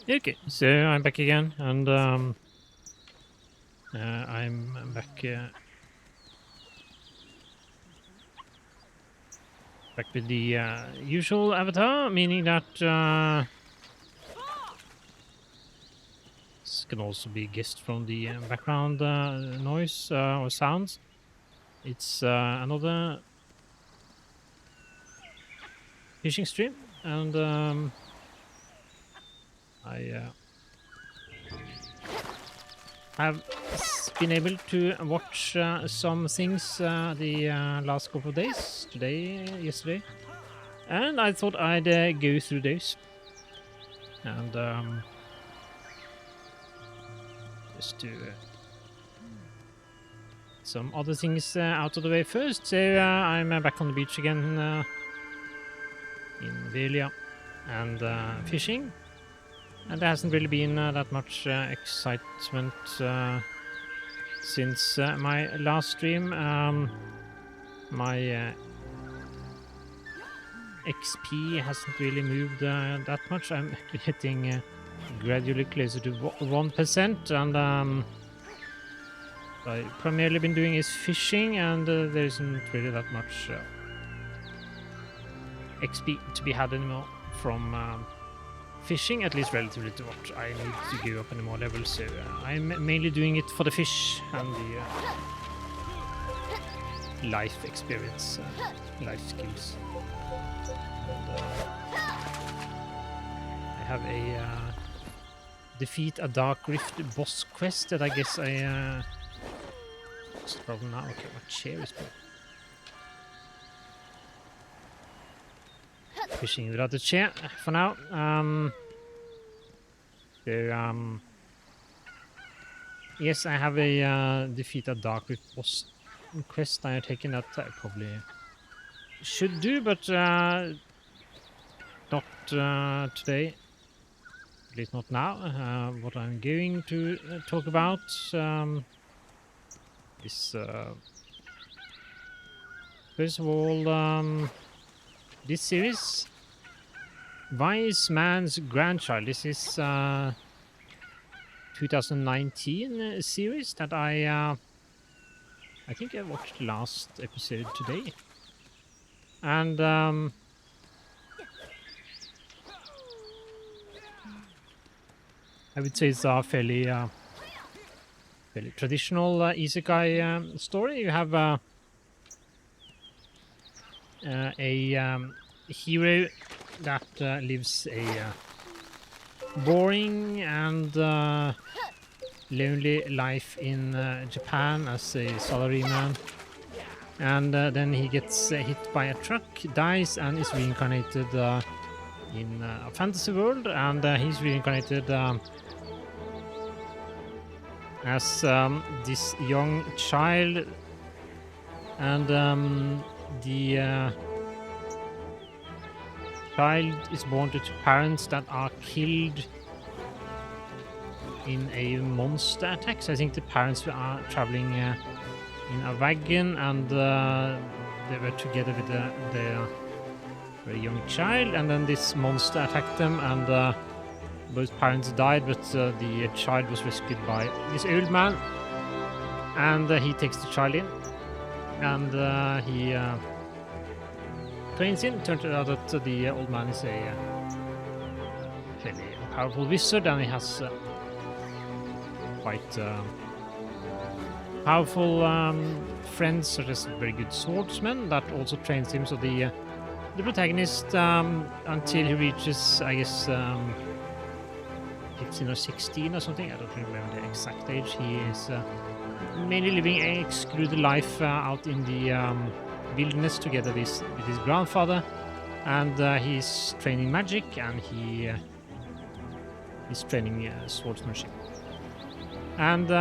Okay, so I'm back again, and I'm back with the usual avatar, meaning that this can also be guessed from the background noise or sounds. It's another fishing stream, and I have been able to watch some things the last couple of days, today, yesterday, and I thought I'd go through those and just to some other things out of the way first. So I'm back on the beach again in Velia and fishing. And there hasn't really been that much excitement since my last stream. My XP hasn't really moved that much. I'm getting gradually closer to 1%, and I've primarily been doing is fishing, and there isn't really that much XP to be had anymore from fishing, at least relatively to what I need to go up any more levels. So I'm mainly doing it for the fish and the life experience, life skills. And, I have a defeat a Dark Rift boss quest that I guess I what's the problem now? Okay, my chair is broken. Fishing without the chair for now. So, yes, I have a defeat a Dark Rift boss quest I have taken that I probably should do, but not today. At least not now. What I'm going to talk about is first of all this series, Wise Man's Grandchild. This is 2019 series that I think I watched last episode today, and I would say it's a fairly traditional isekai story. You have a hero that lives a boring and lonely life in Japan as a salaryman, and then he gets hit by a truck, dies, and is reincarnated in a fantasy world, and he's reincarnated as this young child, and the child is born to parents that are killed in a monster attack. So I think the parents are traveling in a wagon, and they were together with the very young child, and then this monster attacked them, and both parents died, but the child was rescued by this old man, and he takes the child in, and he trains him. Turned out that the old man is a fairly powerful wizard, and he has quite powerful friends, such as very good swordsmen that also trains him. So the protagonist, until he reaches, I guess, 15 or 16 or something, I don't remember the exact age, he is mainly living a excluded life out in the wilderness together with his grandfather, and he's training magic, and he's training swordsmanship. And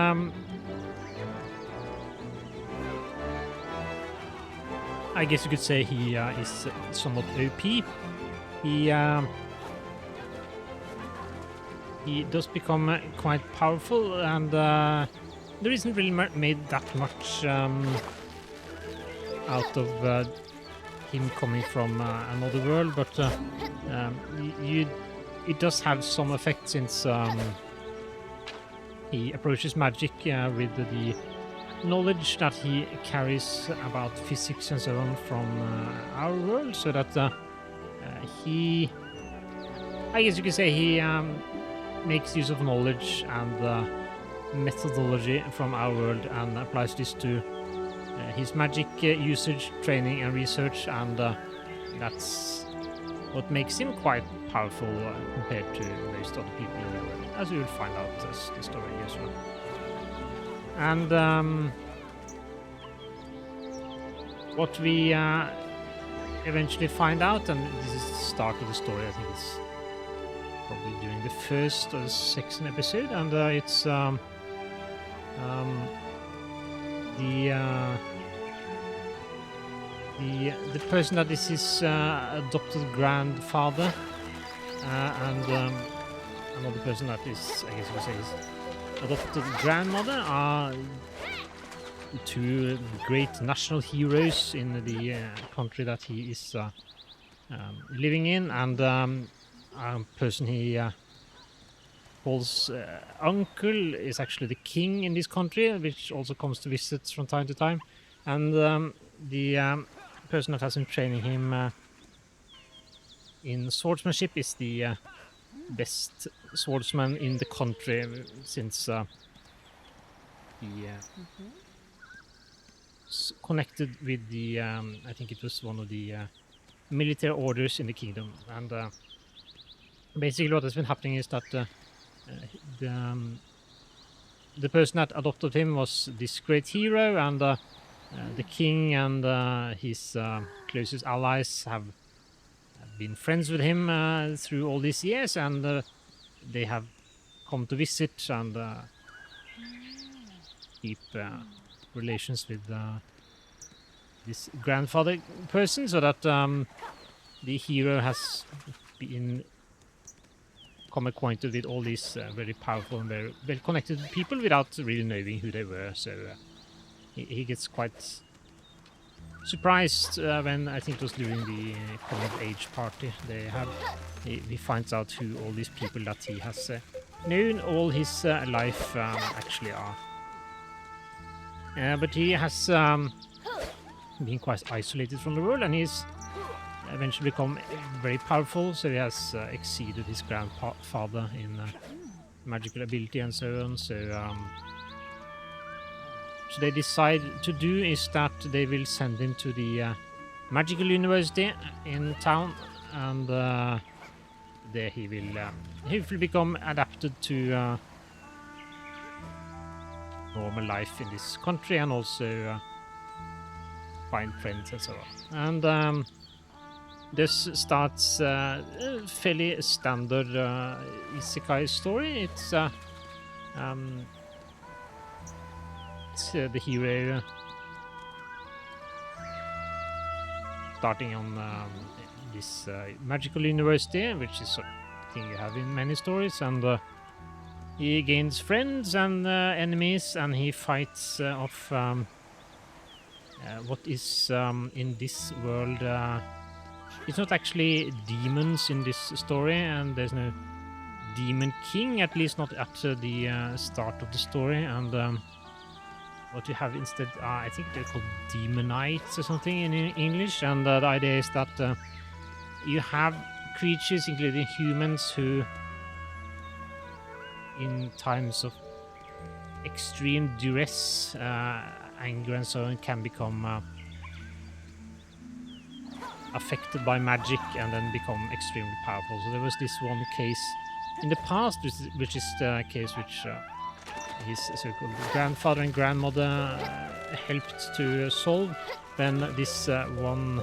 I guess you could say he is somewhat OP. He does become quite powerful, and there isn't really made that much out of him coming from another world, but you it does have some effect since he approaches magic with the knowledge that he carries about physics and so on from our world, so that he, I guess you could say, he makes use of knowledge and methodology from our world and applies this to his magic usage, training, and research, and that's what makes him quite powerful compared to most other people in the world, as we will find out as the story goes on. And what we eventually find out, and this is the start of the story, I think it's probably during the first or second episode, and it's the person that is his adopted grandfather, and another person that is, I guess you would say, his adopted grandmother are two great national heroes in the country that he is living in, and a person he calls uncle is actually the king in this country, which also comes to visit from time to time, and the person that has been training him in swordsmanship is the best swordsman in the country, since he connected with the I think it was one of the military orders in the kingdom. And basically what has been happening is that the person that adopted him was this great hero, and the king and his closest allies have been friends with him through all these years, and they have come to visit and keep relations with this grandfather person, so that the hero has become acquainted with all these very powerful and very well connected people without really knowing who they were. So he gets quite surprised when, I think it was during the coming of age party they have, he finds out who all these people that he has known all his life actually are. But he has been quite isolated from the world, and he's eventually become very powerful, so he has exceeded his grandfather in magical ability and so on. So so they decide to do is that they will send him to the magical university in town, and there he will become adapted to normal life in this country, and also find friends and so on. And this starts a fairly standard isekai story. It's the hero starting on this magical university, which is a thing you have in many stories, and he gains friends and enemies, and he fights off what is in this world. It's not actually demons in this story, and there's no demon king, at least not at the start of the story. And what you have instead, I think they're called demonites or something in English. And the idea is that you have creatures, including humans, who in times of extreme duress, anger and so on, can become affected by magic and then become extremely powerful. So there was this one case in the past, which is the case which his so-called grandfather and grandmother helped to solve, when this one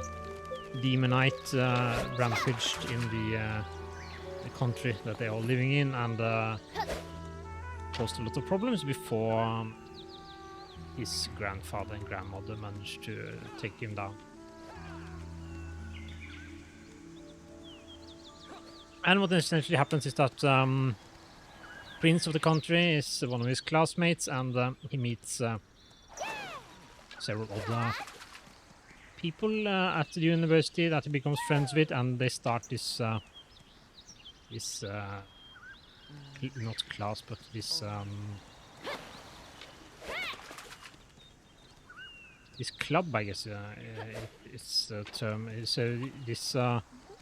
demonite rampaged in the country that they are living in, and caused a lot of problems before his grandfather and grandmother managed to take him down. And what essentially happens is that prince of the country is one of his classmates, and he meets several other people at the university that he becomes friends with, and they start this this not class, but this club, I guess it's a term. So this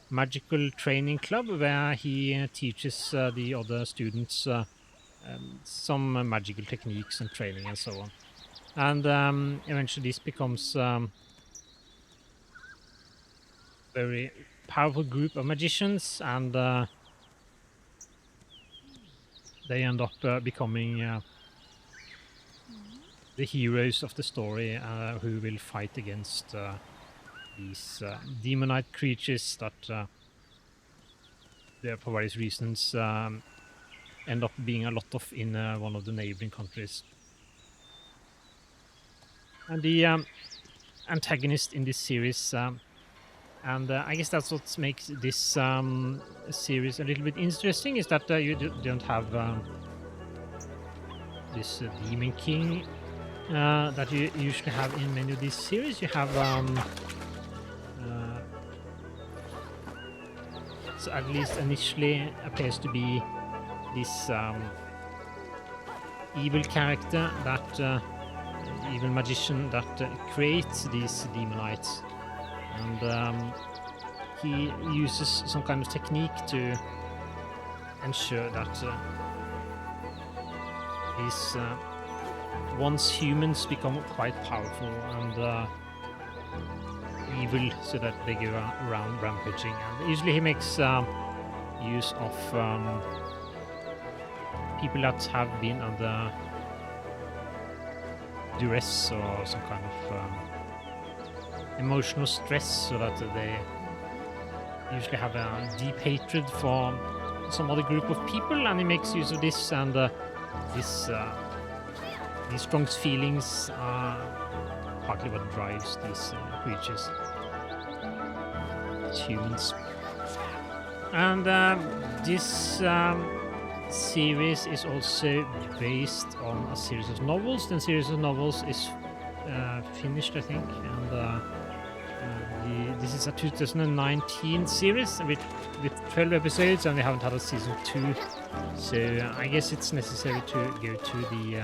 magical training club where he teaches the other students some magical techniques and training and so on. And eventually this becomes very powerful group of magicians, and they end up becoming the heroes of the story, who will fight against these demonite creatures that for various reasons end up being a lot of in one of the neighboring countries. And the antagonist in this series, and I guess that's what makes this series a little bit interesting, is that you don't have this Demon King that you usually have in many of these series. You have so at least initially appears to be this evil character, that evil magician that creates these demonites, and he uses some kind of technique to ensure that these once humans become quite powerful and evil, so that they go around rampaging. And usually he makes use of people that have been under duress or some kind of emotional stress, so that they usually have a deep hatred for some other group of people, and he makes use of this, and these strong feelings are partly what drives these creatures, humans. And this series is also based on a series of novels. The series of novels is finished, I think, and this is a 2019 series with 12 episodes, and we haven't had a season 2, so I guess it's necessary to go to the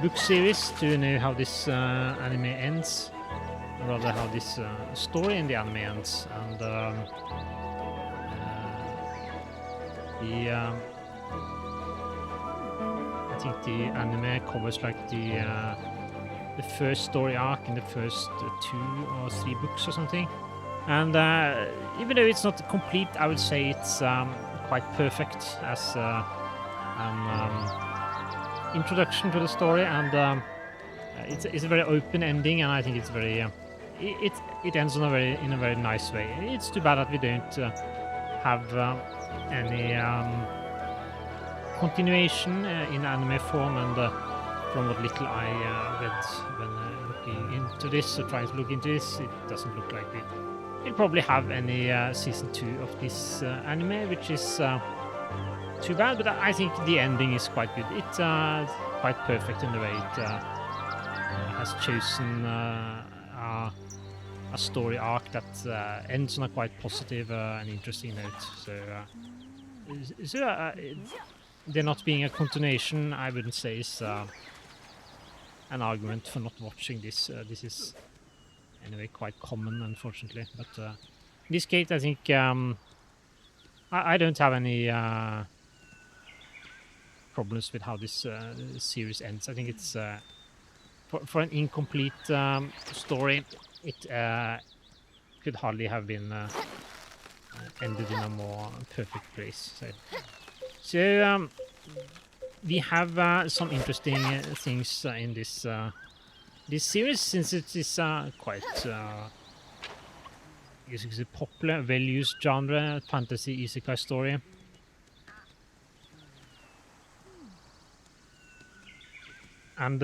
book series to know how this anime ends, or rather how this story in the anime ends. And I think the anime covers like the first story arc in the first 2 or 3 books or something. And even though it's not complete, I would say it's quite perfect as an introduction to the story, and it's a very open ending, and I think it's very it ends in a very nice way. It's too bad that we don't have any continuation in anime form, and from what little I read when looking into this, or trying to look into this, it doesn't look like we'll probably have any season 2 of this anime, which is too bad. But I think the ending is quite good. It's quite perfect in the way it has chosen a story arc that ends on a quite positive and interesting note. So there not being a continuation, I wouldn't say is an argument for not watching this. This is anyway quite common, unfortunately. But in this case, I think I don't have any problems with how this series ends. I think it's for an incomplete story, it could hardly have been ended in a more perfect place. So we have some interesting things in this series, since it is quite I guess you could say popular, well-used genre, fantasy isekai story. And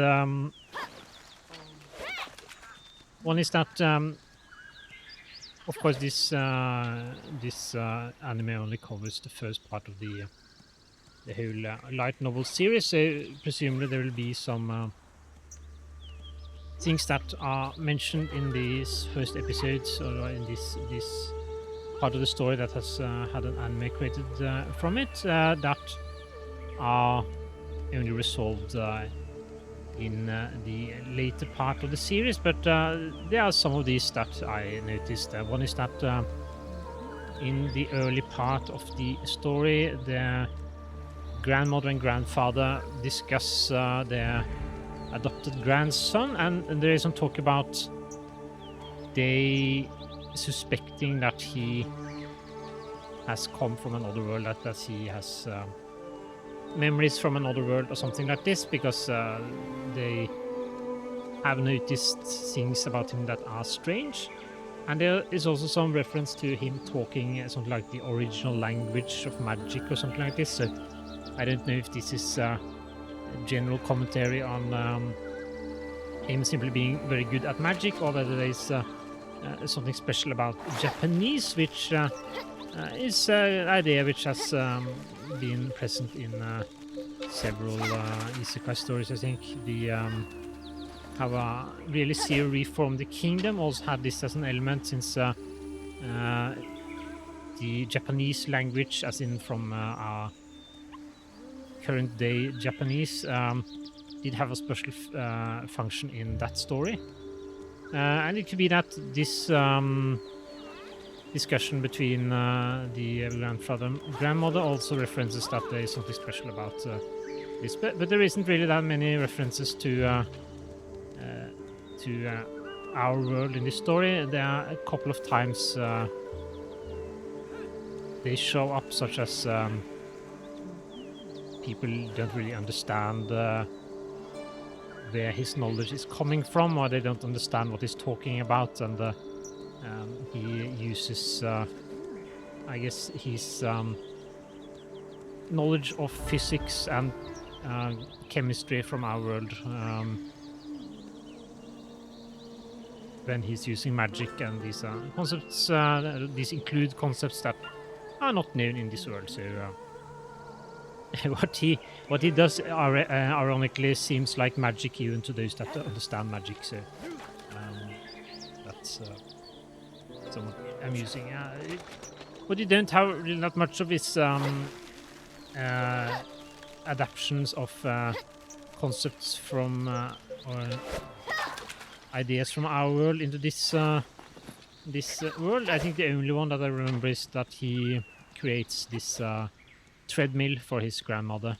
one is that, of course, this anime only covers the first part of the whole light novel series. So presumably there will be some things that are mentioned in these first episodes, or in this part of the story that has had an anime created from it that are only resolved in the later part of the series, but there are some of these that I noticed. One is that in the early part of the story, the grandmother and grandfather discuss their adopted grandson, and there is some talk about they suspecting that he has come from another world, that he has memories from another world or something like this, because they have noticed things about him that are strange. And there is also some reference to him talking something like the original language of magic or something like this. So I don't know if this is a general commentary on him simply being very good at magic, or whether there is something special about Japanese, which is an idea which has been present in several isekai stories. I think the how a really Zero Reform the Kingdom also had this as an element, since the Japanese language, as in from our current day Japanese, did have a special function in that story. And it could be that this discussion between the grandfather and grandmother also references that there is something special about this. But there isn't really that many references to our world in this story. There are a couple of times they show up, such as people don't really understand where his knowledge is coming from, or they don't understand what he's talking about, and he uses, I guess, his knowledge of physics and chemistry from our world when he's using magic, and these concepts, these include concepts that are not known in this world. So what he does ironically seems like magic even to those that understand magic. So that's somewhat amusing. What you don't have really not much of is adaptations of concepts from or ideas from our world into this world. I think the only one that I remember is that he creates this treadmill for his grandmother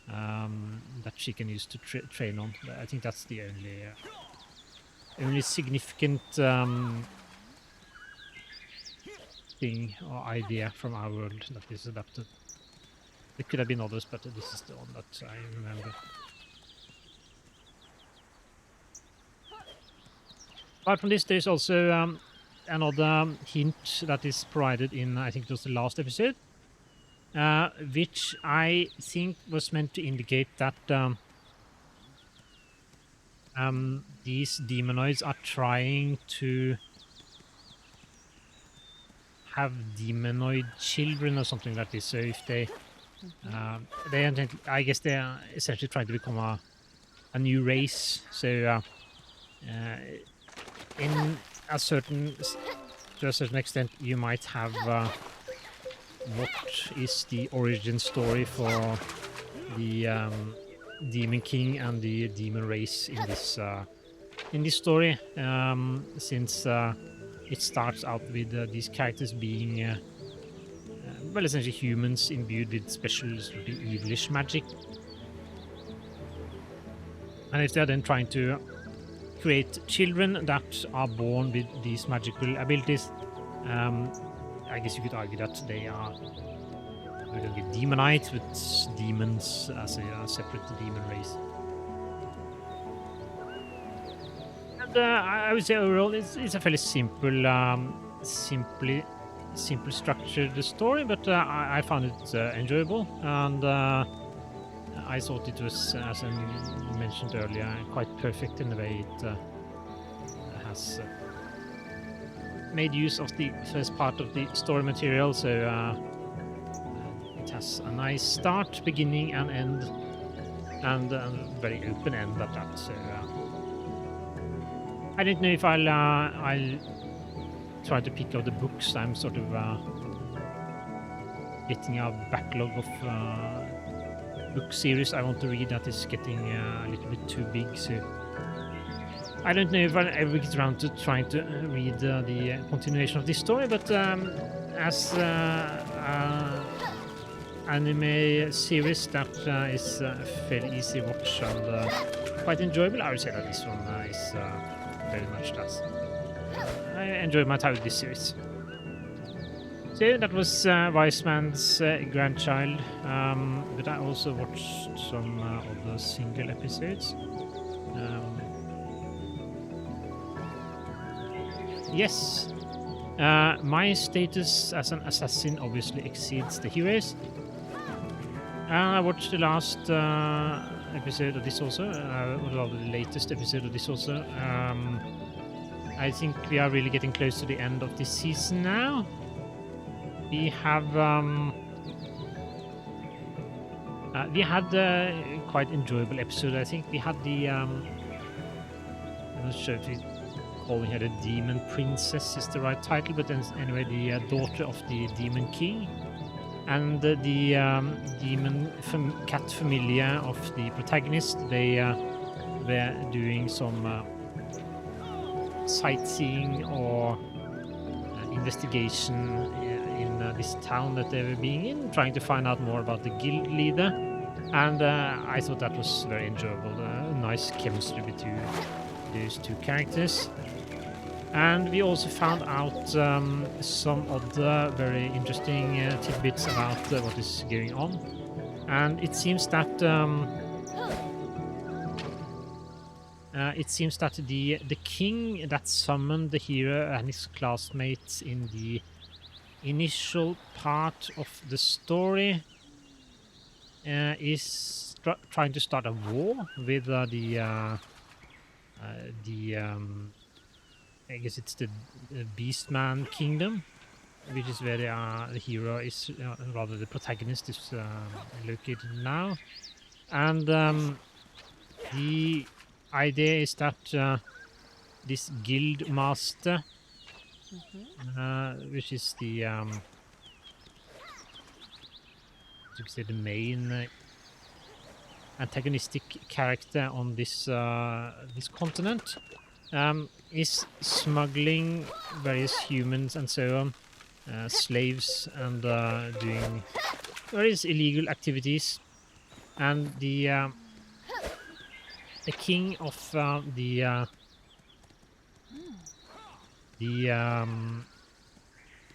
that she can use to train on. I think that's the only significant thing or idea from our world that is adapted. There could have been others, but this is the one that I remember. Apart from this, there's also another hint that is provided in, I think it was the last episode, which I think was meant to indicate that these demonoids are trying to have demonoid children or something like this. So if they I guess they are essentially trying to become a new race. So to a certain extent, you might have what is the origin story for the Demon King and the demon race in this story, since it starts out with these characters being well, essentially humans imbued with special sort of evilish magic. And if they're then trying to create children that are born with these magical abilities, I guess you could argue that they are going to be demonites, with demons as a separate demon race. And I would say overall it's a fairly simple, simple structured story, but I found it enjoyable, and I thought it was, as I mentioned earlier, quite perfect in the way it has made use of the first part of the story material. So it has a nice start, beginning, and end, and a very open end at that. So I don't know if I'll try to pick up the books. I'm sort of getting a backlog of book series I want to read that is getting a little bit too big. So I don't know if I'll ever get around to trying to read the continuation of this story, but as anime series that is fairly easy watch and quite enjoyable, I would say that this one is very much that. I enjoyed my time with this series. So that was Wise Man's Grandchild, but I also watched some of the single episodes. Yes, my status as an assassin obviously exceeds the heroes. I watched the last episode of this also, or the latest episode of this also. I think we are really getting close to the end of this season now. We have we had quite enjoyable episode. I think we had the I'm not sure if we're calling her the Demon Princess is the right title, but anyway, the daughter of the Demon King, and the demon cat familia of the protagonist. They were doing some sightseeing or investigation in this town that they were being in, trying to find out more about the guild leader, and I thought that was very enjoyable. Nice chemistry between those two characters. And we also found out some other very interesting tidbits about what is going on. And it seems that the king that summoned the hero and his classmates in the initial part of the story is trying to start a war with I guess it's the Beastman Kingdom, which is where the hero is, rather the protagonist is located now. And the idea is that this guild master, which is the you could say the main antagonistic character on this this continent, is smuggling various humans and so on, slaves, and doing various illegal activities. And the king of the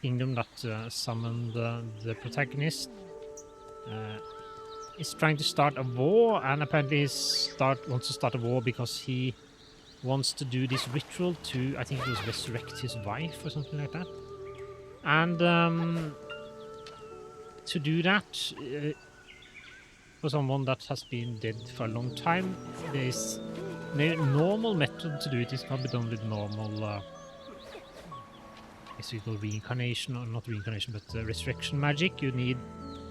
kingdom that summoned the protagonist is trying to start a war, and apparently wants to start a war because he wants to do this ritual to, I think it was resurrect his wife or something like that. And to do that, for someone that has been dead for a long time, there is no normal method to do it. It can't be done with normal, I guess we call reincarnation, or not reincarnation, but resurrection magic. You need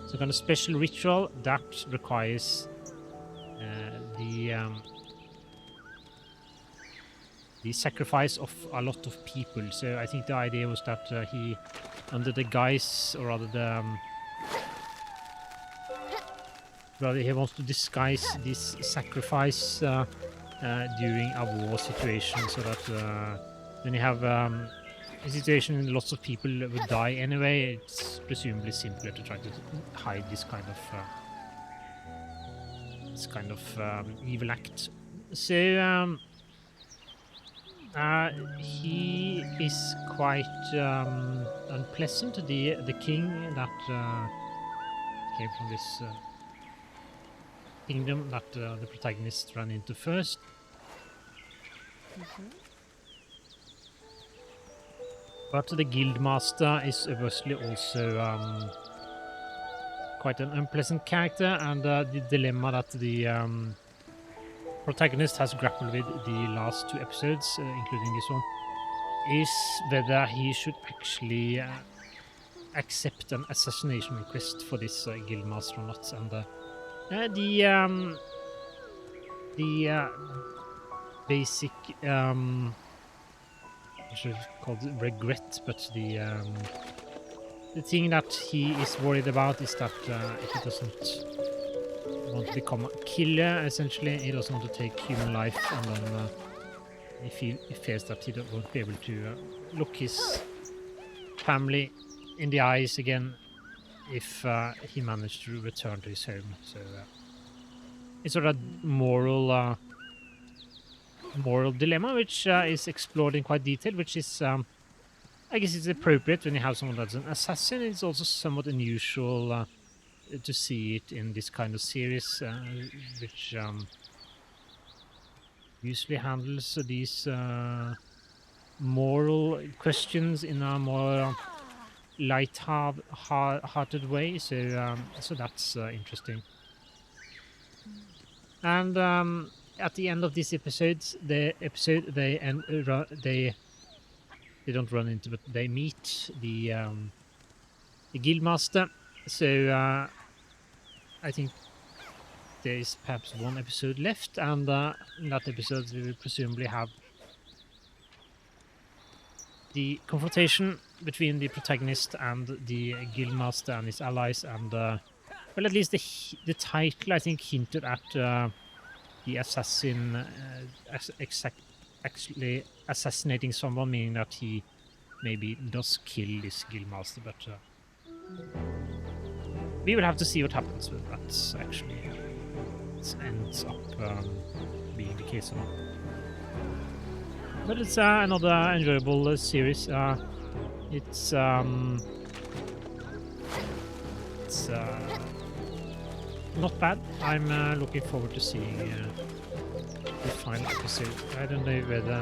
some kind of special ritual that requires the sacrifice of a lot of people. So I think the idea was that he, under the guise, or rather he wants to disguise this sacrifice during a war situation, so that when you have a situation when lots of people would die anyway, it's presumably simpler to try to hide this kind of evil act. So he is quite unpleasant. The king that came from this kingdom that the protagonist ran into first. But the guildmaster is obviously also quite an unpleasant character, and the dilemma that the protagonist has grappled with the last two episodes, including this one, is whether he should actually accept an assassination request for this guildmaster or not. And the basic I should call it regret, but the thing that he is worried about is that if he doesn't want to become a killer, essentially, he doesn't want to take human life, and then he fears that he won't be able to look his family in the eyes again if he managed to return to his home. So it's sort of a moral dilemma, which is explored in quite detail, which is I guess it's appropriate when you have someone that's an assassin. It's also somewhat unusual to see it in this kind of series, which usually handles these moral questions in a more light-hearted way. So that's interesting. And at the end of this episode, they don't run into, but they meet the guildmaster. So I think there is perhaps one episode left, and in that episode we will presumably have the confrontation between the protagonist and the guildmaster and his allies, and well, at least the title, I think, hinted at the assassin actually assassinating someone, meaning that he maybe does kill this guildmaster, but we will have to see what happens with that, actually. It ends up being the case or not. But it's another enjoyable series. It's not bad. I'm looking forward to seeing the final episode. I don't know whether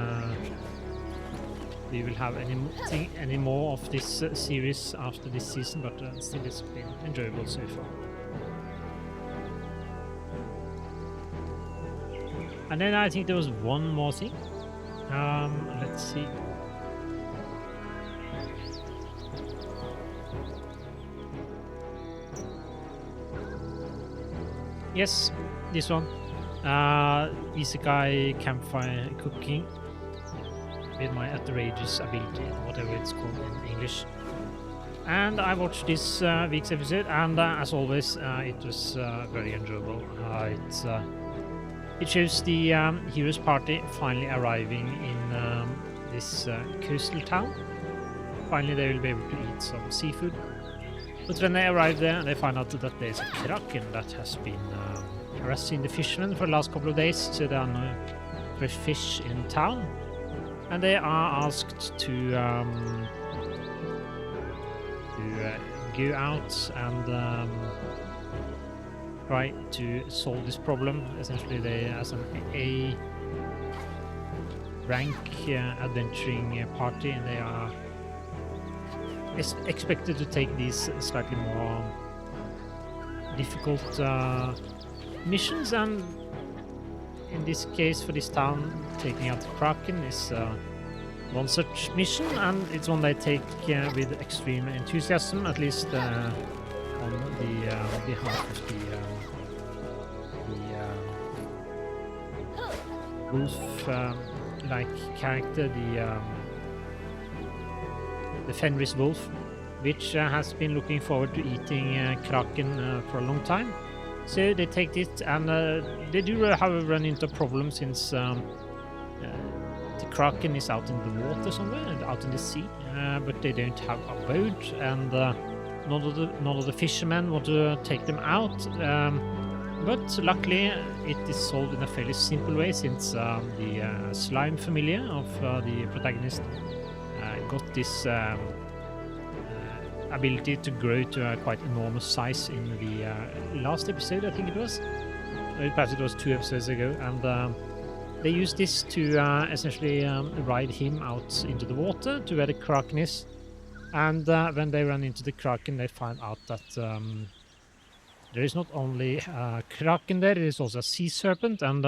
we will have any more of this series after this season, but still it's been enjoyable so far. And then I think there was one more thing. Let's see. Yes, this one. Isekai campfire cooking with my outrageous ability, whatever it's called in English. And I watched this week's episode, and as always, it was very enjoyable. It shows the hero's party finally arriving in this coastal town. Finally, they will be able to eat some seafood. But when they arrive there, they find out that there's a kraken that has been harassing the fishermen for the last couple of days, so there are no fresh fish in town. And they are asked to go out and try to solve this problem. Essentially, they, as an A rank adventuring party, and they are expected to take these slightly more difficult missions, and in this case, for this town, taking out the Kraken is one such mission, and it's one they take with extreme enthusiasm, at least on the behalf of the wolf-like character, the Fenris wolf, which has been looking forward to eating Kraken for a long time. So they take it, and they do have run into a problem since the Kraken is out in the water somewhere, out in the sea, but they don't have a boat, and none of the fishermen want to take them out. But luckily, it is solved in a fairly simple way, since the slime familiar of the protagonist got this ability to grow to a quite enormous size in the last episode, I think it was. Or perhaps it was 2 episodes ago, and they use this to essentially ride him out into the water to where the Kraken is. And when they run into the Kraken, they find out that there is not only a Kraken there is also a sea serpent, and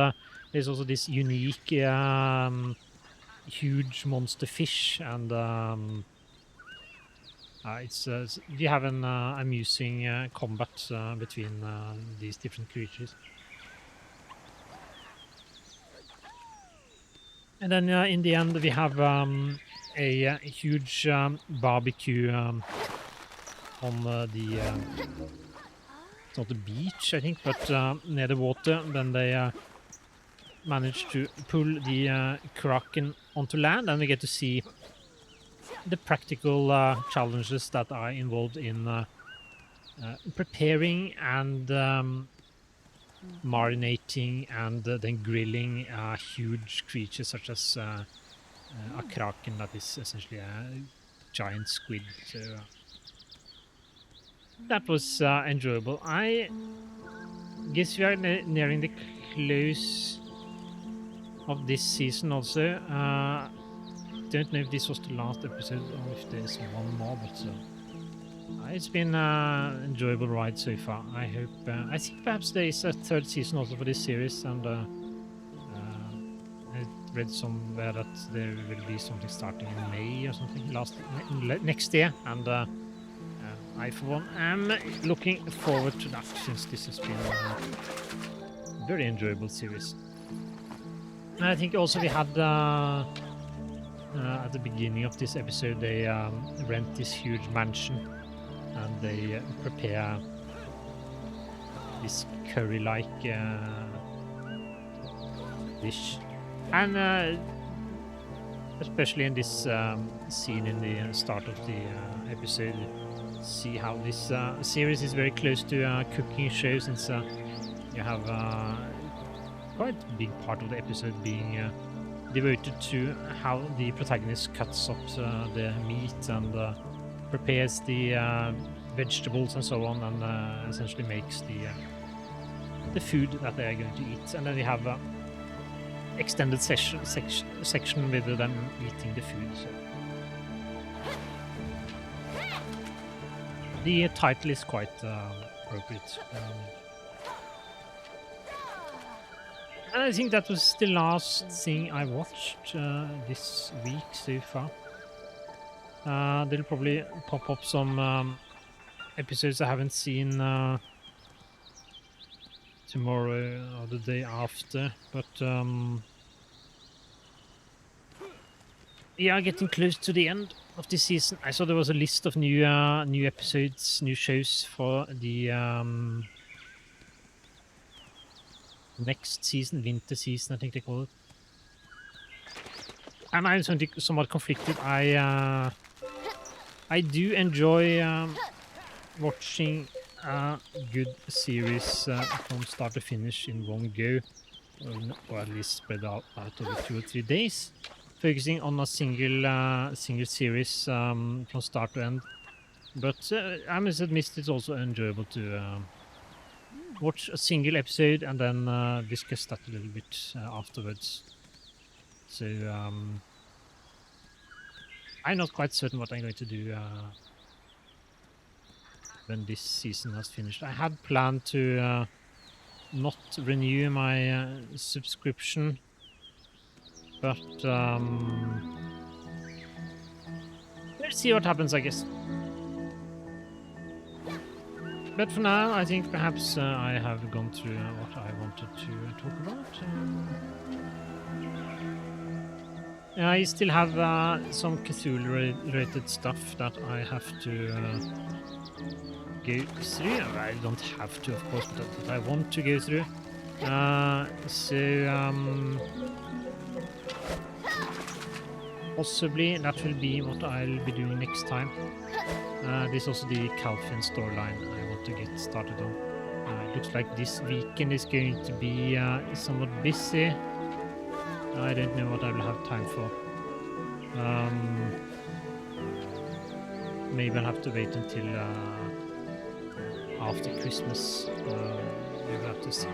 there's also this unique huge monster fish, and you have an amusing combat between these different creatures. And then in the end, we have a huge barbecue on the it's not the beach, I think, but near the water. Then they managed to pull the Kraken onto land, and we get to see the practical challenges that are involved in preparing and marinating and then grilling huge creatures such as a kraken that is essentially a giant squid. So that was enjoyable. I guess we are nearing the close of this season also. Don't know if this was the last episode or if there's one more, but it's been an enjoyable ride so far. I hope. I think perhaps there is a third season also for this series, and I read somewhere that there will be something starting in May or something next year, and I for one am looking forward to that, since this has been a very enjoyable series. And I think also we had at the beginning of this episode they rent this huge mansion. And they prepare this curry-like dish. And especially in this scene in the start of the episode, see how this series is very close to a cooking show, since you have quite a big part of the episode being devoted to how the protagonist cuts up the meat and prepares the vegetables and so on, and essentially makes the food that they are going to eat. And then we have an extended section with them eating the food. So the title is quite appropriate. And I think that was the last thing I watched this week so far. There'll probably pop up some episodes I haven't seen tomorrow or the day after, but yeah, getting close to the end of this season. I saw there was a list of new episodes, new shows for the next season, winter season, I think they call it. And I'm somewhat conflicted. I do enjoy watching a good series from start to finish in one go, or at least spread out over 2 or 3 days, focusing on a single series from start to end. But I must admit it's also enjoyable to watch a single episode and then discuss that a little bit afterwards. So I'm not quite certain what I'm going to do when this season has finished. I had planned to not renew my subscription, but let's see what happens, I guess. But for now, I think perhaps I have gone through what I wanted to talk about. I still have some Cthulhu-related stuff that I have to go through. I don't have to, of course, but that I want to go through. Possibly that will be what I'll be doing next time. This is also the Calphian storyline I want to get started on. It looks like this weekend is going to be somewhat busy. I don't know what I will have time for. Maybe I'll have to wait until after Christmas. We will have to see.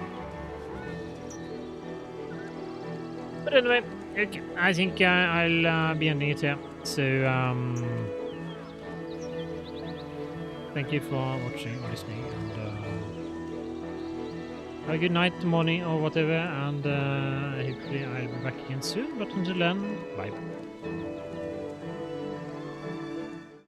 But anyway, okay, I think I'll be ending it here. So, thank you for watching or listening, and have a good night, morning, or whatever, and hopefully I'll be back again soon. But until then, bye.